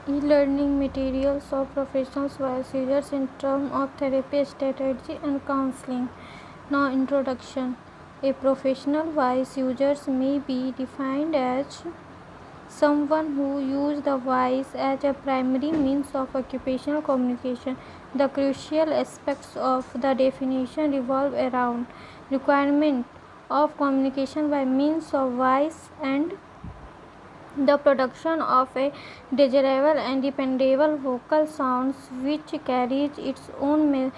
E-learning materials of professionals voice users in terms of therapy, strategy, and counseling. Now, introduction. A professional voice user may be defined as someone who uses the voice as a primary means of occupational communication. The crucial aspects of the definition revolve around requirement of communication by means of voice and the production of a desirable and dependable vocal sound which carries its own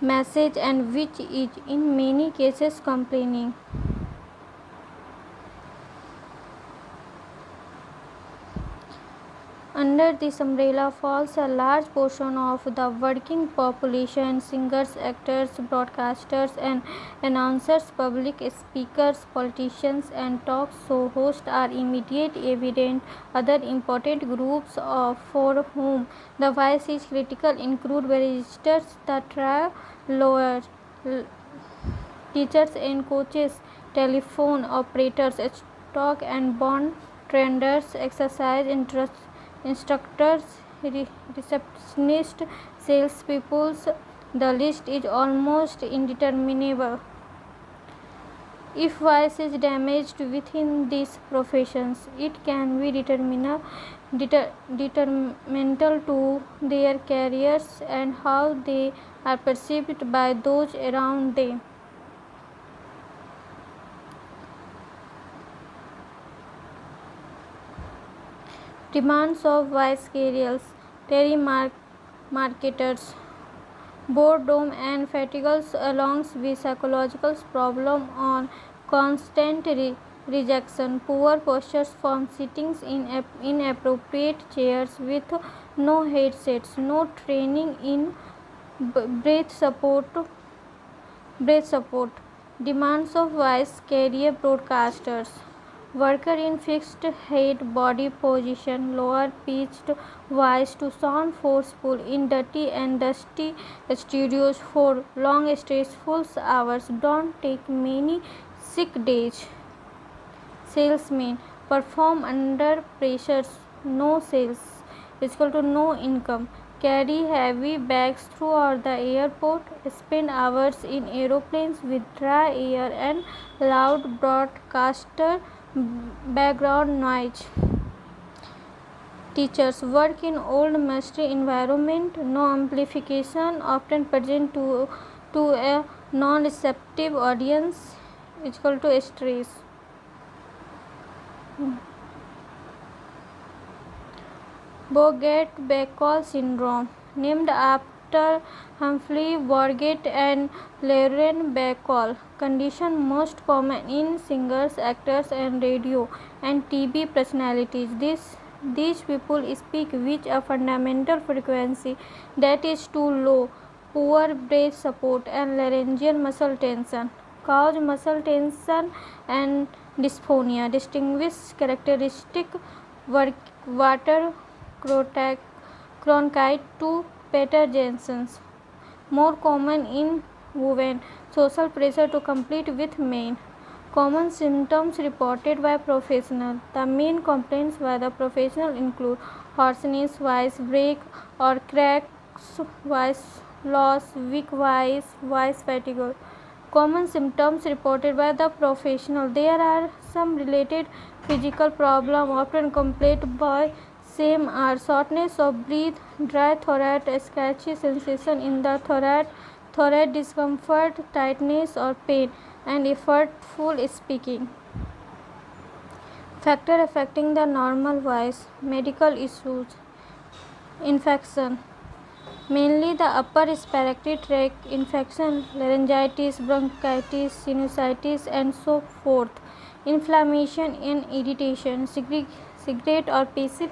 message and which is in many cases compelling. Under this umbrella falls a large portion of the working population: singers, actors, broadcasters, and announcers, public speakers, politicians, and talk show hosts are immediate evident. Other important groups for whom the voice is critical include baristas, the trial lawyers, teachers and coaches, telephone operators, stock and bond traders, exercise instructors, receptionists, salespeople. The list is almost indeterminable. If voice is damaged within these professions, it can be detrimental to their careers and how they are perceived by those around them. Demands of voice careers: telemarketers, boredom and fatigue along with psychological problems on constant rejection, poor postures from sitting in inappropriate chairs with no headsets, no training in breath support. Demands of voice carrier broadcasters: worker in fixed head body position, lower pitched voice to sound forceful in dirty and dusty studios for long stressful hours. Don't take many sick days. Salesmen perform under pressure, no sales is equal to no income. Carry heavy bags throughout the airport, spend hours in aeroplanes with dry air and loud broadcaster background noise. Teachers work in old musty environment, no amplification, often present to a non-receptive audience is equal to stress. Bourget-Bacall syndrome, named after Humphrey Bourget and Lauren Bacall, condition most common in singers, actors, and radio and TV personalities. These people speak with a fundamental frequency that is too low. Poor breath support and laryngeal muscle tension cause muscle tension and dysphonia. Distinguished characteristic: water bronchite to Peter Jensen's, more common in women. Social pressure to compete with men. Common symptoms reported by professionals. The main complaints by the professional include hoarseness, voice break or cracks, voice loss, weak voice, voice fatigue. Common symptoms reported by the professional. There are some related physical problems often complained by same are shortness of breath, dry throat, scratchy sensation in the throat discomfort, tightness or pain, and effortful speaking. Factor affecting the normal voice: medical issues, infection, mainly the upper respiratory tract infection, laryngitis, bronchitis, sinusitis, and so forth. Inflammation and irritation, cigarette or passive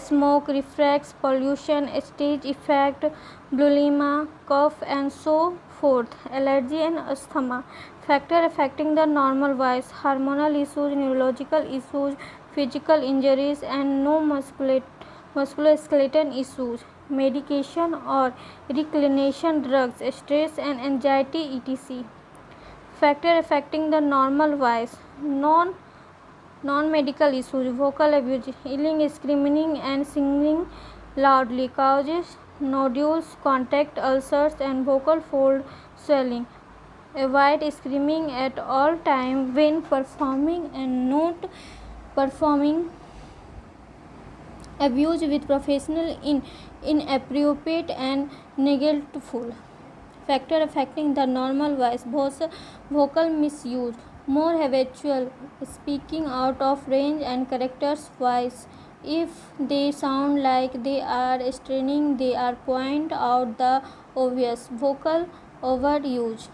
smoke, reflex, pollution, stage effect, bulimia, cough, and so forth. Allergy and asthma. Factor affecting the normal voice: hormonal issues, neurological issues, physical injuries, and no musculoskeletal issues. Medication or reclination drugs, stress and anxiety, etc. Factor affecting the normal voice: non-medical issues, vocal abuse, yelling, screaming, and singing, loudly, causes nodules, contact ulcers, and vocal fold swelling. Avoid screaming at all times when performing and not performing. Abuse with professional in inappropriate and neglectful factor affecting the normal voice. Vocal misuse, more habitual speaking out of range and characters voice. If they sound like they are straining, they are point out the obvious. Vocal overuse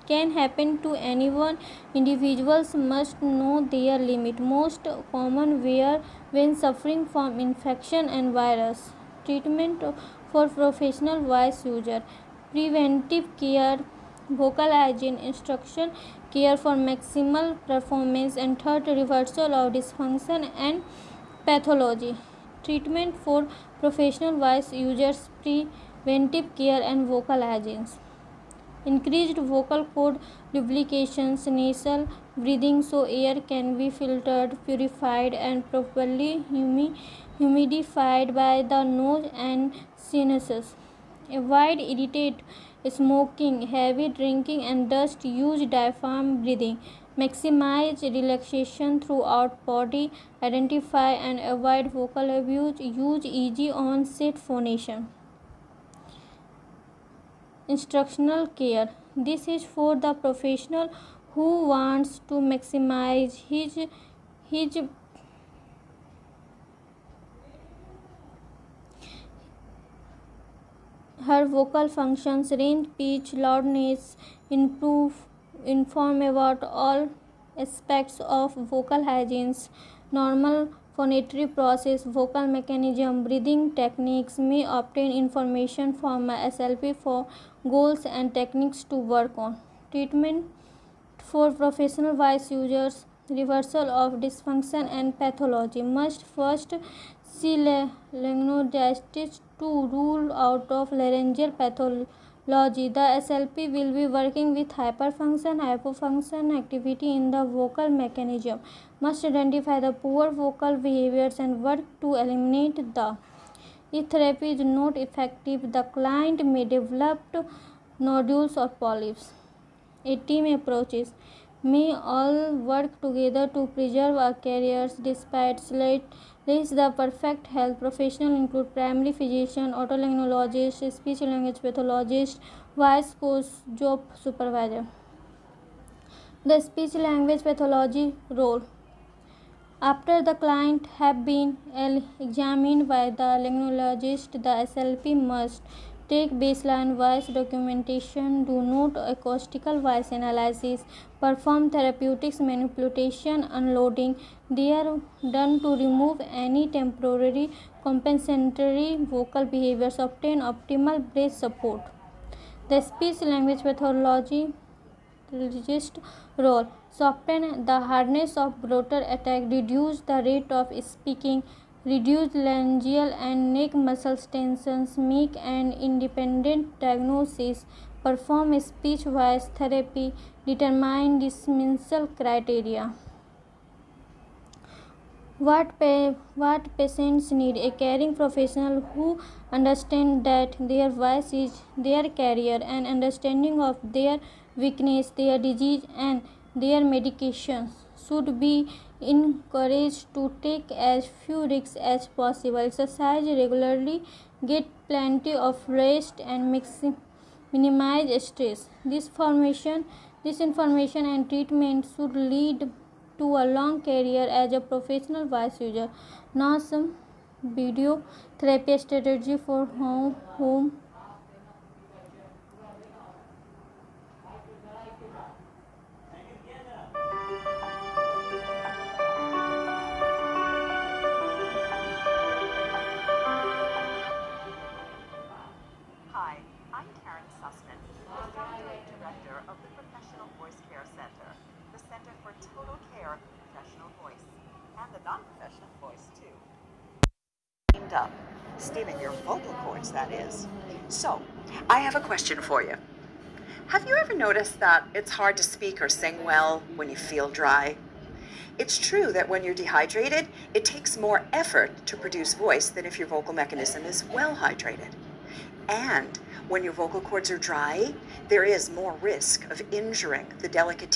can happen to anyone. Individuals must know their limit. Most common where when suffering from infection and virus. Treatment for professional voice user. Preventive care, vocal hygiene, instruction, care for maximal performance, and third, reversal of dysfunction and pathology. Treatment for professional voice users, preventive care, and vocal hygiene. Increased vocal cord lubrications, nasal breathing so air can be filtered, purified, and properly humidified by the nose and sinuses. Avoid irritate, smoking, heavy drinking, and dust. Use diaphragm breathing. Maximize relaxation throughout body. Identify and avoid vocal abuse. Use easy onset phonation. Instructional care. This is for the professional who wants to maximize his her vocal functions, range, pitch, loudness, inform about all aspects of vocal hygiene, normal phonatory process, vocal mechanism, breathing techniques, may obtain information from SLP for goals and techniques to work on. Treatment for professional voice users, reversal of dysfunction and pathology. Must first see laryngologist to rule out of laryngeal pathology. The SLP will be working with hyperfunction, hypofunction activity in the vocal mechanism. Must identify the poor vocal behaviors and work to eliminate the. If therapy is not effective, the client may develop nodules or polyps. A team approaches may all work together to preserve our careers despite less the perfect health professional include primary physician, otolaryngologist, speech language pathologist, voice coach, job supervisor. The speech language pathology role. After the client have been examined by the laryngologist, the SLP must take baseline voice documentation, do note acoustical voice analysis, perform therapeutics manipulation, unloading. They are done to remove any temporary compensatory vocal behaviors, obtain optimal breath support. The speech language pathologist role. Soften the hardness of bloater attack, reduce the rate of speaking, reduce laryngeal and neck muscle tensions, make an independent diagnosis, perform speech voice therapy, determine dismissal criteria. What patients need: a caring professional who understands that their voice is their career and understanding of their weakness, their disease, and their medications should be encouraged to take as few risks as possible. Exercise regularly, get plenty of rest, and minimize stress. This information and treatment should lead to a long career as a professional voice user. Now some video therapy strategy for home. Hi, I'm Karen Sussman, Executive Director of the Professional Voice Care Center, the Center for Total Care of the Professional Voice, and the non-professional voice too. Cleaned up, steaming your vocal cords, that is. So, I have a question for you. Have you ever noticed that it's hard to speak or sing well when you feel dry? It's true that when you're dehydrated, it takes more effort to produce voice than if your vocal mechanism is well hydrated. And when your vocal cords are dry, there is more risk of injuring the delicate